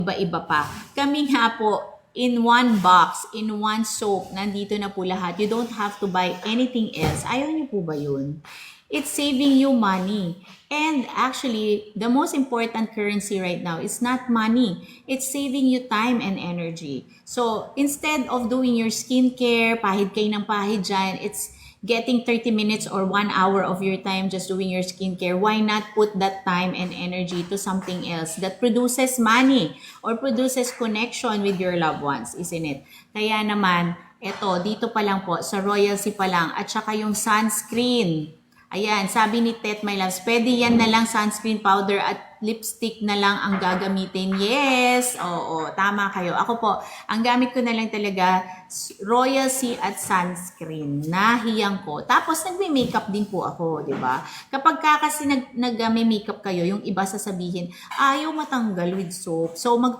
iba-iba pa. Kami nga po, in one box, in one soap, nandito na po lahat. You don't have to buy anything else. Ayaw niyo po ba yun? It's saving you money. And actually, the most important currency right now is not money. It's saving you time and energy. So, instead of doing your skincare, pahid kayo ng pahid dyan, it's getting 30 minutes or 1 hour of your time just doing your skincare. Why not put that time and energy to something else that produces money or produces connection with your loved ones, isn't it? Kaya naman, eto, dito pa lang po, sa Royal Sea pa lang, at saka yung sunscreen. Ayan, sabi ni Tet My Loves, pwede yan na lang sunscreen powder at lipstick na lang ang gagamitin. Yes, oo, tama kayo. Ako po, ang gamit ko na lang talaga, Royal Sea at sunscreen. Nahiyang ko. Tapos, nagme-makeup din po ako, di ba? Kapag kasi nag-makeup kayo, yung iba sasabihin, ayaw matanggal with soap. So,